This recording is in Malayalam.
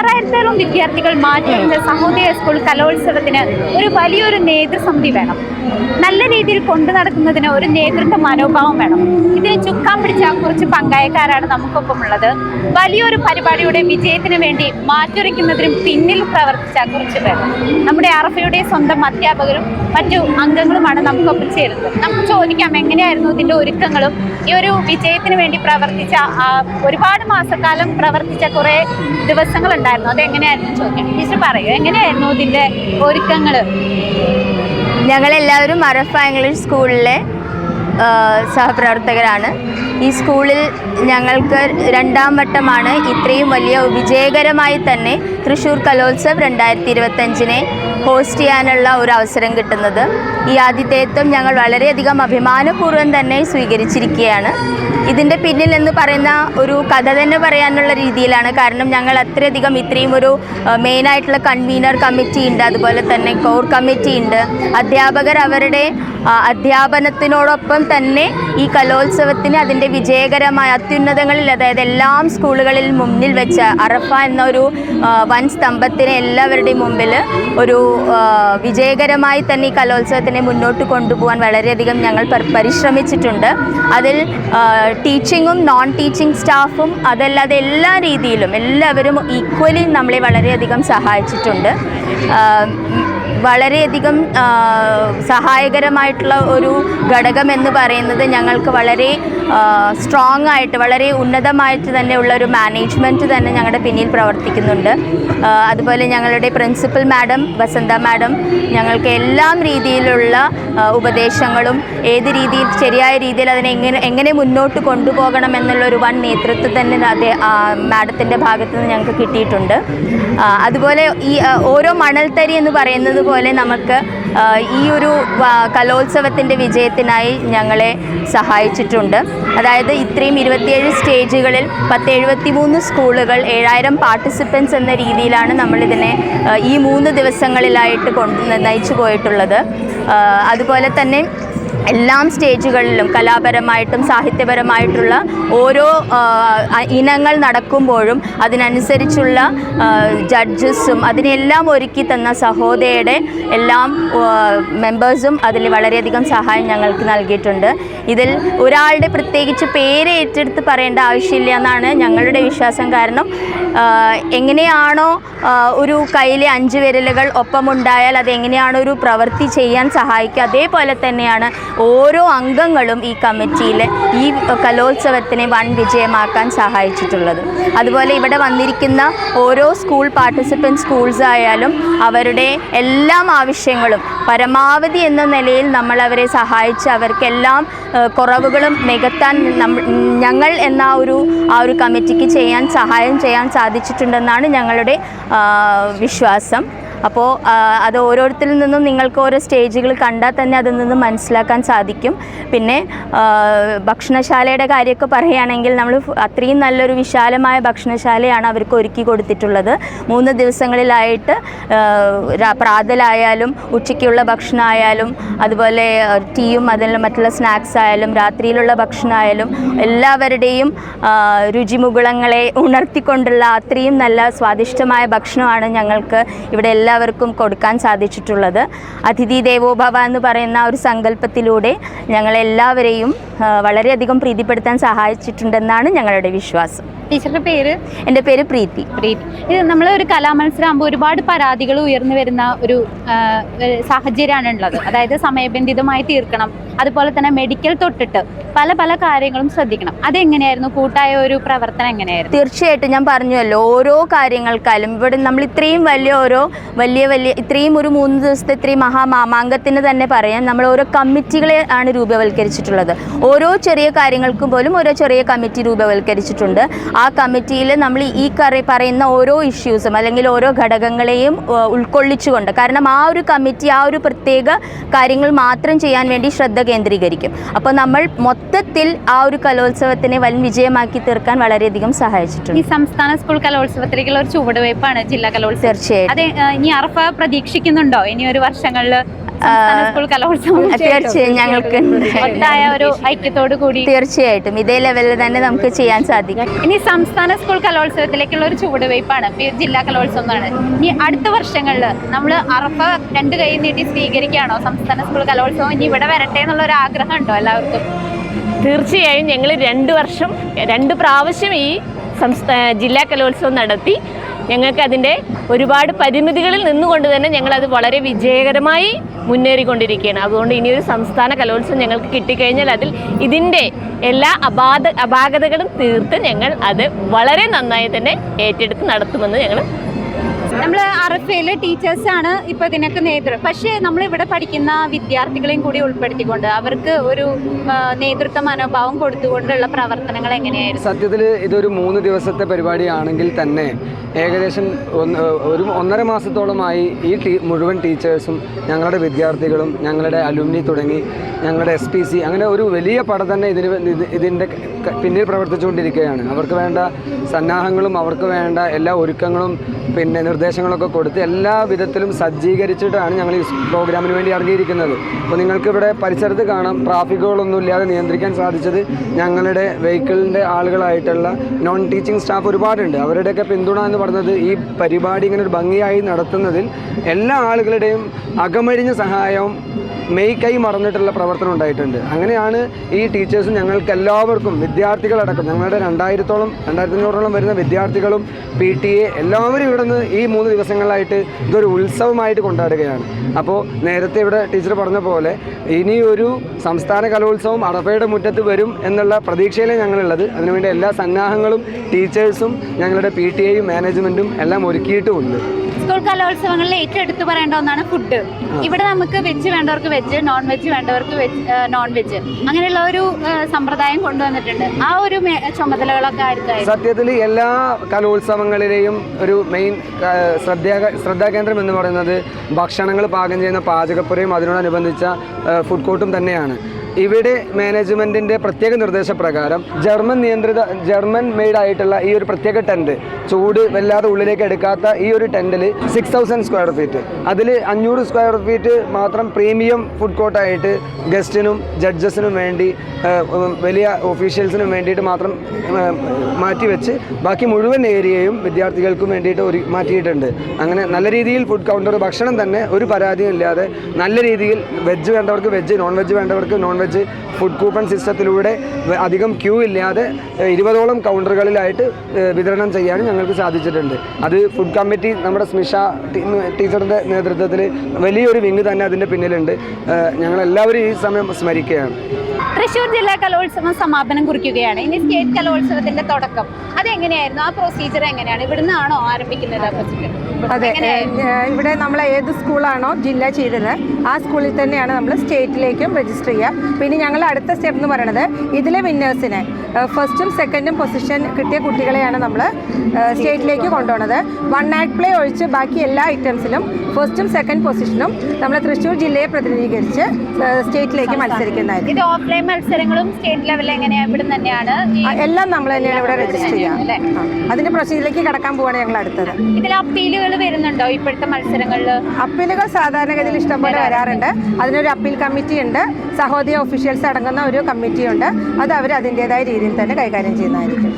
6000-ഓളം വിദ്യാർത്ഥികൾ മാറ്റിവെച്ച സഹോദയ സ്കൂൾ കലോത്സവത്തിന് ഒരു വലിയൊരു നേതൃസമിതി വേണം. നല്ല രീതിയിൽ കൊണ്ടു നടക്കുന്നതിന് ഒരു നേതൃത്വ മനോഭാവം വേണം. ഇതിന് ചുക്കാൻ പിടിച്ച കുറച്ച് പങ്കായക്കാരാണ് നമുക്കൊപ്പമുള്ളത്. വലിയൊരു പരിപാടിയുടെ വിജയത്തിന് വേണ്ടി മാറ്റുരയ്ക്കുന്നതിനും പിന്നിൽ പ്രവർത്തിച്ച കുറച്ച് പേർ നമ്മുടെ അറഫയുടെ സ്വന്തം അധ്യാപകരും മറ്റു അംഗങ്ങളുമാണ് നമുക്കൊപ്പം ചേരുന്നത്. നമുക്ക് ചോദിക്കാം, എങ്ങനെയായിരുന്നു ഇതിന്റെ ഒരുക്കങ്ങളും ഈ ഒരു വിജയത്തിന് വേണ്ടി പ്രവർത്തിച്ച ഒരുപാട് മാസക്കാലം പ്രവർത്തിച്ച കുറെ ദിവസങ്ങൾ ഉണ്ടായിരുന്നു, അതെങ്ങനെയായിരുന്നു ചോദിക്കാം. ടീച്ചർ പറയൂ, എങ്ങനെയായിരുന്നു ഇതിന്റെ ഒരുക്കങ്ങൾ? ഞങ്ങളെല്ലാവരും അറഫ ഇംഗ്ലീഷ് സ്കൂളിലെ സഹപ്രവർത്തകരാണ്. ഈ സ്കൂളിൽ ഞങ്ങൾക്ക് 2ാം വട്ടമാണ് ഇത്രയും വലിയ വിജയകരമായി തന്നെ തൃശ്ശൂർ കലോത്സവ് 2025 ഹോസ്റ്റ് ചെയ്യാനുള്ള ഒരു അവസരം കിട്ടുന്നത്. ഈ ആതിഥേയത്വം ഞങ്ങൾ വളരെയധികം അഭിമാനപൂർവ്വം തന്നെ സ്വീകരിച്ചിരിക്കുകയാണ്. ഇതിൻ്റെ പിന്നിൽ എന്ന് പറയുന്ന ഒരു കഥ തന്നെ പറയാനുള്ള രീതിയിലാണ്. കാരണം ഞങ്ങൾ അത്രയധികം ഇത്രയും ഒരു മെയിനായിട്ടുള്ള കൺവീനർ കമ്മിറ്റി ഉണ്ട്, അതുപോലെ തന്നെ കോർ കമ്മിറ്റി ഉണ്ട്. അധ്യാപകർ അവരുടെ അധ്യാപനത്തിനോടൊപ്പം തന്നെ ഈ കലോത്സവത്തിന് അതിൻ്റെ വിജയകരമായ അത്യുന്നതങ്ങളിൽ, അതായത് എല്ലാം സ്കൂളുകളിൽ മുന്നിൽ വെച്ച് അറഫ എന്ന ഒരു വൻ സ്തംഭത്തിനെ എല്ലാവരുടെയും മുമ്പിൽ ഒരു വിജയകരമായി തന്നെ ഈ കലോത്സവത്തിനെ മുന്നോട്ട് കൊണ്ടുപോകാൻ വളരെയധികം ഞങ്ങൾ പരിശ്രമിച്ചിട്ടുണ്ട്. അതിൽ ടീച്ചിങ്ങും നോൺ ടീച്ചിങ് സ്റ്റാഫും അതല്ലാതെ എല്ലാ രീതിയിലും എല്ലാവരും ഈക്വലി നമ്മളെ വളരെയധികം സഹായിച്ചിട്ടുണ്ട്. വളരെയധികം സഹായകരമായിട്ടുള്ള ഒരു ഘടകം എന്ന് പറയുന്നത് ഞങ്ങൾക്ക് വളരെ സ്ട്രോങ് ആയിട്ട് വളരെ ഉന്നതമായിട്ട് തന്നെയുള്ള ഒരു മാനേജ്മെൻറ്റ് തന്നെ ഞങ്ങളുടെ പിന്നിൽ പ്രവർത്തിക്കുന്നുണ്ട്. അതുപോലെ ഞങ്ങളുടെ പ്രിൻസിപ്പൽ മാഡം വസന്ത മാഡം ഞങ്ങൾക്ക് എല്ലാം രീതിയിലുള്ള ഉപദേശങ്ങളും ഏത് രീതിയിൽ ശരിയായ രീതിയിൽ അതിനെ എങ്ങനെ മുന്നോട്ട് കൊണ്ടുപോകണം എന്നുള്ളൊരു വൻ നേതൃത്വം തന്നെ മാഡത്തിൻ്റെ ഭാഗത്തു നിന്ന് ഞങ്ങൾക്ക് കിട്ടിയിട്ടുണ്ട്. അതുപോലെ ഈ ഓരോ മണൽത്തരി എന്ന് പറയുന്നത് പോലെ നമുക്ക് ഈ ഒരു കലോത്സവത്തിൻ്റെ വിജയത്തിനായി ഞങ്ങളെ സഹായിച്ചിട്ടുണ്ട്. അതായത് ഇത്രയും 27 സ്റ്റേജുകളിൽ 1073 സ്കൂളുകൾ 7000 പാർട്ടിസിപ്പൻസ് എന്ന രീതിയിലാണ് നമ്മളിതിനെ ഈ 3 ദിവസങ്ങളിലായിട്ട് നയിച്ചു പോയിട്ടുള്ളത്. അതുപോലെ തന്നെ എല്ലാ സ്റ്റേജുകളിലും കലാപരമായിട്ടും സാഹിത്യപരമായിട്ടുള്ള ഓരോ ഇനങ്ങൾ നടക്കുമ്പോഴും അതിനനുസരിച്ചുള്ള ജഡ്ജസും അതിനെല്ലാം ഒരുക്കി തന്ന സഹോദയയുടെ എല്ലാം മെമ്പേഴ്സും അതിൽ വളരെയധികം സഹായം ഞങ്ങൾക്ക് നൽകിയിട്ടുണ്ട്. ഇതിൽ ഒരാളുടെ പ്രത്യേകിച്ച് പേര് ഏറ്റെടുത്ത് പറയേണ്ട ആവശ്യമില്ല എന്നാണ് ഞങ്ങളുടെ വിശ്വാസം. കാരണം എങ്ങനെയാണോ ഒരു കയ്യിലെ 5 വിരലുകൾ ഒപ്പമുണ്ടായാൽ അതെങ്ങനെയാണോ ഒരു പ്രവൃത്തി ചെയ്യാൻ സഹായിക്കുക, അതേപോലെ തന്നെയാണ് ഓരോ അംഗങ്ങളും ഈ കമ്മിറ്റിയിൽ ഈ കലോത്സവത്തിനെ വൻ വിജയമാക്കാൻ സഹായിച്ചിട്ടുള്ളത്. അതുപോലെ ഇവിടെ വന്നിരിക്കുന്ന ഓരോ സ്കൂൾ പാർട്ടിസിപ്പൻറ്റ് സ്കൂൾസ് ആയാലും അവരുടെ എല്ലാം ആവശ്യങ്ങളും പരമാവധി എന്ന നിലയിൽ നമ്മൾ അവരെ സഹായിച്ച് അവർക്കെല്ലാം കുറവുകളും നികത്താൻ ഞങ്ങൾ എന്ന ആ ഒരു കമ്മിറ്റിക്ക് സഹായം ചെയ്യാൻ സാധിച്ചിട്ടുണ്ടെന്നാണ് ഞങ്ങളുടെ വിശ്വാസം. അപ്പോൾ അത് ഓരോരുത്തരിൽ നിന്നും നിങ്ങൾക്ക് ഓരോ സ്റ്റേജുകൾ കണ്ടാൽ തന്നെ അതിൽ നിന്നും മനസ്സിലാക്കാൻ സാധിക്കും. പിന്നെ ഭക്ഷണശാലയുടെ കാര്യമൊക്കെ പറയുകയാണെങ്കിൽ നമ്മൾ അത്രയും നല്ലൊരു വിശാലമായ ഭക്ഷണശാലയാണ് അവർക്ക് ഒരുക്കി കൊടുത്തിട്ടുള്ളത്. 3 ദിവസങ്ങളിലായിട്ട് പ്രാതലായാലും ഉച്ചയ്ക്കുള്ള ഭക്ഷണമായാലും അതുപോലെ ടീയും അതിൽ മറ്റുള്ള സ്നാക്സ് ആയാലും രാത്രിയിലുള്ള ഭക്ഷണമായാലും എല്ലാവരുടെയും രുചിമുകുളങ്ങളെ ഉണർത്തിക്കൊണ്ടുള്ള അത്രയും നല്ല സ്വാദിഷ്ടമായ ഭക്ഷണമാണ് ഞങ്ങൾക്ക് ഇവിടെ എല്ലാവർക്കും കൊടുക്കാൻ സാധിച്ചിട്ടുള്ളത്. അതിഥി ദേവോഭവ എന്ന് പറയുന്ന ഒരു സങ്കല്പത്തിലൂടെ ഞങ്ങളെല്ലാവരെയും വളരെയധികം പ്രീതിപ്പെടുത്താൻ സഹായിച്ചിട്ടുണ്ടെന്നാണ് ഞങ്ങളുടെ വിശ്വാസം. ടീച്ചറുടെ പേര്? എൻ്റെ പേര് പ്രീതി. ഇത് നമ്മൾ ഒരു കലാമത്സരമാകുമ്പോൾ ഒരുപാട് പരാതികൾ ഉയർന്നു വരുന്ന ഒരു സാഹചര്യമാണ് ഉള്ളത്. അതായത് സമയബന്ധിതമായി തീർക്കണം, അതുപോലെ തന്നെ മെഡിക്കൽ തൊട്ടിട്ട് പല കാര്യങ്ങളും ശ്രദ്ധിക്കണം. അതെങ്ങനെയായിരുന്നു? കൂട്ടായ ഒരു പ്രവർത്തനം എങ്ങനെയായിരുന്നു? തീർച്ചയായിട്ടും ഞാൻ പറഞ്ഞല്ലോ, ഓരോ കാര്യങ്ങൾക്കാലും ഇവിടെ നമ്മൾ ഇത്രയും വലിയ ഇത്രയും ഒരു 3 ദിവസത്തെ ഇത്രയും മഹാമാമാങ്കത്തിന് തന്നെ പറയാം, നമ്മൾ ഓരോ കമ്മിറ്റികളെ ആണ് രൂപവൽക്കരിച്ചിട്ടുള്ളത്. ഓരോ ചെറിയ കാര്യങ്ങൾക്കും പോലും ഓരോ ചെറിയ കമ്മിറ്റി രൂപവൽക്കരിച്ചിട്ടുണ്ട്. ആ കമ്മിറ്റിയിൽ നമ്മൾ ഈ പറയുന്ന ഓരോ ഇഷ്യൂസും അല്ലെങ്കിൽ ഓരോ ഘടകങ്ങളെയും ഉൾക്കൊള്ളിച്ചുകൊണ്ട്, കാരണം ആ ഒരു കമ്മിറ്റി ആ ഒരു പ്രത്യേക കാര്യങ്ങൾ മാത്രം ചെയ്യാൻ വേണ്ടി ശ്രദ്ധ കേന്ദ്രീകരിക്കും. അപ്പോൾ നമ്മൾ മൊത്തത്തിൽ ആ ഒരു കലോത്സവത്തിനെ വൻ വിജയമാക്കി തീർക്കാൻ വളരെയധികം സഹായിച്ചിട്ടുണ്ട്. ഈ സംസ്ഥാന സ്കൂൾ കലോത്സവത്തിലേക്കുള്ള ഒരു ചുവടുവയ്പ്പാണ് ജില്ലാ കലോത്സവം. തീർച്ചയായും. അതെ, ഇനി അറഫ പ്രതീക്ഷിക്കുന്നുണ്ടോ ഇനി ഒരു വർഷങ്ങളിൽ സംസ്ഥാന സ്കൂൾ കലോത്സവം തീർച്ചയായും ഞങ്ങൾക്ക് ഒത്തായ ഒരു ഐക്യത്തോടു കൂടി തീർച്ചയായിട്ടും ഇതേ ലെവലിൽ തന്നെ നമുക്ക് ചെയ്യാൻ സാധിക്കും. ഇനി സംസ്ഥാന സ്കൂൾ കലോത്സവത്തിലേക്കുള്ള ഒരു ചുവടുവയ്പ്പാണ് ജില്ലാ കലോത്സവം എന്നാണ്. ഇനി അടുത്ത വർഷങ്ങളിൽ നമ്മൾ അറഫ 2 കൈ നീട്ടി സ്വീകരിക്കുകയാണോ സംസ്ഥാന സ്കൂൾ കലോത്സവം? ഇനി ഇവിടെ വരട്ടെ എന്നുള്ള ഒരു ആഗ്രഹം ഉണ്ടോ എല്ലാവർക്കും? തീർച്ചയായും ഞങ്ങൾ 2 പ്രാവശ്യം ഈ ജില്ലാ കലോത്സവം നടത്തി. ഞങ്ങൾക്ക് അതിൻ്റെ ഒരുപാട് പരിമിതികളിൽ നിന്നുകൊണ്ട് തന്നെ ഞങ്ങളത് വളരെ വിജയകരമായി മുന്നേറിക്കൊണ്ടിരിക്കുകയാണ്. അതുകൊണ്ട് ഇനിയൊരു സംസ്ഥാന കലോത്സവം ഞങ്ങൾക്ക് കിട്ടിക്കഴിഞ്ഞാൽ ഇതിൻ്റെ എല്ലാ അപാകതകളും തീർത്ത് ഞങ്ങൾ അത് വളരെ നന്നായി തന്നെ ഏറ്റെടുത്ത് നടത്തുമെന്ന് ഞങ്ങൾ. നമ്മൾ അറഫയിലെ ടീച്ചേഴ്സാണ് ഇപ്പോൾ ഇതിനൊക്കെ നേതൃത്വം. പക്ഷേ നമ്മൾ ഇവിടെ പഠിക്കുന്ന വിദ്യാർത്ഥികളെയും കൂടി ഉൾപ്പെടുത്തിക്കൊണ്ട് അവർക്ക് ഒരു നേതൃത്വ മനോഭാവം കൊടുത്തുകൊണ്ടുള്ള പ്രവർത്തനങ്ങൾ എങ്ങനെയായിരുന്നു? സത്യത്തിൽ ഇതൊരു 3 ദിവസത്തെ പരിപാടിയാണെങ്കിൽ തന്നെ ഏകദേശം 1.5 മാസത്തോളമായി ഈ മുഴുവൻ ടീച്ചേഴ്സും ഞങ്ങളുടെ വിദ്യാർത്ഥികളും ഞങ്ങളുടെ അലുമിനി തുടങ്ങി ഞങ്ങളുടെ SPC അങ്ങനെ ഒരു വലിയ പട തന്നെ ഇതിൻ്റെ പിന്നിൽ പ്രവർത്തിച്ചുകൊണ്ടിരിക്കുകയാണ്. അവർക്ക് വേണ്ട സന്നാഹങ്ങളും അവർക്ക് വേണ്ട എല്ലാ ഒരുക്കങ്ങളും പിന്നെ നിർദ്ദേശങ്ങളൊക്കെ കൊടുത്ത് എല്ലാ വിധത്തിലും സജ്ജീകരിച്ചിട്ടാണ് ഞങ്ങൾ ഈ പ്രോഗ്രാമിന് വേണ്ടി ഇറങ്ങിയിരിക്കുന്നത്. അപ്പോൾ നിങ്ങൾക്ക് ഇവിടെ പരിസരത്ത് കാണാം, ട്രാഫിക്കുകളൊന്നും ഇല്ലാതെ നിയന്ത്രിക്കാൻ സാധിച്ചത് ഞങ്ങളുടെ വെഹിക്കിളിൻ്റെ ആളുകളായിട്ടുള്ള നോൺ ടീച്ചിങ് സ്റ്റാഫ് ഒരുപാടുണ്ട്. അവരുടെയൊക്കെ പിന്തുണ എന്ന് പറയുന്നത് ഈ പരിപാടി ഇങ്ങനെ ഒരു ഭംഗിയായി നടത്തുന്നതിൽ എല്ലാ ആളുകളുടെയും അകമഴിഞ്ഞ സഹായവും മെയ്ക്കായി മറന്നിട്ടുള്ള പ്രവർത്തനം ഉണ്ടായിട്ടുണ്ട്. അങ്ങനെയാണ് ഈ ടീച്ചേഴ്സും ഞങ്ങൾക്ക് എല്ലാവർക്കും വിദ്യാർത്ഥികളടക്കം ഞങ്ങളുടെ 2500ഓളം വരുന്ന വിദ്യാർത്ഥികളും PTA എല്ലാവരും ഇവിടെ നിന്ന് ഈ 3 ദിവസങ്ങളിലായിട്ട് ഇതൊരു ഉത്സവമായിട്ട് കൊണ്ടാടുകയാണ്. അപ്പോൾ നേരത്തെ ഇവിടെ ടീച്ചർ പറഞ്ഞ പോലെ ഇനിയൊരു സംസ്ഥാന കലോത്സവം അറഫയുടെ മുറ്റത്ത് വരും എന്നുള്ള പ്രതീക്ഷയിലാണ് ഞങ്ങളുള്ളത്. അതിനുവേണ്ടി എല്ലാ സന്നാഹങ്ങളും ടീച്ചേഴ്സും ഞങ്ങളുടെ PTA-യും മാനേജ്മെൻറ്റും എല്ലാം ഒരുക്കിയിട്ടുമുണ്ട്. സ്കൂൾ കലോത്സവങ്ങളിൽ ഏറ്റവും എടുത്തു പറയേണ്ട ഒന്നാണ് ഫുഡ്. ഇവിടെ നമുക്ക് വെജ് വേണ്ടവർക്ക് വെജ്, നോൺ വെജ് വേണ്ടവർക്ക് നോൺ വെജ്, അങ്ങനെയുള്ള ഒരു സമ്പ്രദായം കൊണ്ടുവന്നിട്ടുണ്ട്. ആ ഒരു ചുമതലകളൊക്കെ ആയിരിക്കും. സത്യത്തിൽ എല്ലാ കലോത്സവങ്ങളിലെയും ഒരു മെയിൻ ശ്രദ്ധാകേന്ദ്രം എന്ന് പറയുന്നത് ഭക്ഷണങ്ങൾ പാകം ചെയ്യുന്ന പാചകപ്പുരയും അതിനോടനുബന്ധിച്ച ഫുഡ് കോർട്ടും തന്നെയാണ്. ഇവിടെ മാനേജ്മെൻറ്റിൻ്റെ പ്രത്യേക നിർദ്ദേശപ്രകാരം ജർമ്മൻ മെയ്ഡ് ആയിട്ടുള്ള ഈ ഒരു പ്രത്യേക ടെൻറ്റ്, ചൂട് വല്ലാതെ ഉള്ളിലേക്ക് എടുക്കാത്ത ഈ ഒരു ടെൻറ്റിൽ 6000 സ്ക്വയർ ഫീറ്റ്, അതിൽ 500 സ്ക്വയർ ഫീറ്റ് മാത്രം പ്രീമിയം ഫുഡ് കോർട്ടായിട്ട് ഗസ്റ്റിനും ജഡ്ജസിനും വേണ്ടി വലിയ ഒഫീഷ്യൽസിനും വേണ്ടിയിട്ട് മാത്രം മാറ്റിവെച്ച് ബാക്കി മുഴുവൻ ഏരിയയും വിദ്യാർത്ഥികൾക്കും വേണ്ടിയിട്ട് മാറ്റിയിട്ടുണ്ട്. അങ്ങനെ നല്ല രീതിയിൽ ഫുഡ് കൗണ്ടർ ഭക്ഷണം തന്നെ ഒരു പരാതിയും ഇല്ലാതെ നല്ല രീതിയിൽ വെജ് വേണ്ടവർക്ക് വെജ്, നോൺ വെജ് വേണ്ടവർക്ക് നോൺ വെജ് ഫുഡ് കൂപ്പൺ സിസ്റ്റത്തിലൂടെ അധികം ക്യൂ ഇല്ലാതെ 20ഓളം കൗണ്ടറുകളിലായിട്ട് വിതരണം ചെയ്യാനും ഞങ്ങൾക്ക് സാധിച്ചിട്ടുണ്ട്. അത് ഫുഡ് കമ്മിറ്റി നമ്മുടെ സ്മിഷ ടീച്ചറിൻ്റെ നേതൃത്വത്തിൽ വലിയൊരു വിങ് തന്നെ അതിൻ്റെ പിന്നിലുണ്ട്. ഞങ്ങളെല്ലാവരും ഈ സമയം സ്മരിക്കുകയാണ്. തൃശ്ശൂർ ജില്ലാ കലോത്സവം സമാപനം കുറിക്കുകയാണ്. ഇനി സ്റ്റേറ്റ് കലോത്സവത്തിന്റെ തുടക്കം അതെങ്ങനെയായിരുന്നു? ആ പ്രൊസീജിയർ എങ്ങനെയാണ്? ഇവിടുന്ന് ആണോ ആരംഭിക്കുന്നത്? അതെ, ഇവിടെ നമ്മൾ ഏത് സ്കൂളാണോ ജില്ല ചെയ്തത് ആ സ്കൂളിൽ തന്നെയാണ് നമ്മൾ സ്റ്റേറ്റിലേക്കും രജിസ്റ്റർ ചെയ്യുക. പിന്നെ ഞങ്ങൾ അടുത്ത സ്റ്റെപ്പ് എന്ന് പറയുന്നത് ഇതിലെ വിന്നേഴ്സിനെ ഫസ്റ്റും സെക്കൻഡും പൊസിഷൻ കിട്ടിയ കുട്ടികളെയാണ് നമ്മൾ സ്റ്റേറ്റിലേക്ക് കൊണ്ടുപോകുന്നത്. 1 ആക്ട് പ്ലേ ഒഴിച്ച് ബാക്കി എല്ലാ ഐറ്റംസിലും ഫസ്റ്റും സെക്കൻഡ് പൊസിഷനും നമ്മൾ തൃശ്ശൂർ ജില്ലയെ പ്രതിനിധീകരിച്ച് സ്റ്റേറ്റിലേക്ക് മത്സരിക്കുന്നതായിരിക്കും. ഇത് ഓഫ്ലൈൻ മത്സരങ്ങളും സ്റ്റേറ്റ് ലെവലിൽ എങ്ങനെയാണ്? ഇവിടെ തന്നെയാണ് എല്ലാം നമ്മൾ തന്നെയാണ് ഇവിടെ രജിസ്റ്റർ ചെയ്യുക. അതിന്റെ പ്രൊസീജിയറിലേക്ക് കടക്കാൻ പോവാണ് ഞങ്ങൾ അടുത്തത്. ഇതിൽ അപ്പീലുകൾ വരുന്നുണ്ടോ ഇപ്പോഴത്തെ മത്സരങ്ങളിൽ? അപ്പീലുകൾ സാധാരണഗതിയിൽ ഇഷ്ടംപോലെ വരാറുണ്ട്. അതിനൊരു അപ്പീൽ കമ്മിറ്റി ഉണ്ട്, സഹോദയ ഒഫീഷ്യൽസ് അടങ്ങുന്ന ഒരു കമ്മിറ്റിയുണ്ട്. അത് അവർ അതിൻ്റെതായ രീതിയിൽ തന്നെ കൈകാര്യം ചെയ്യുന്നതായിരിക്കും.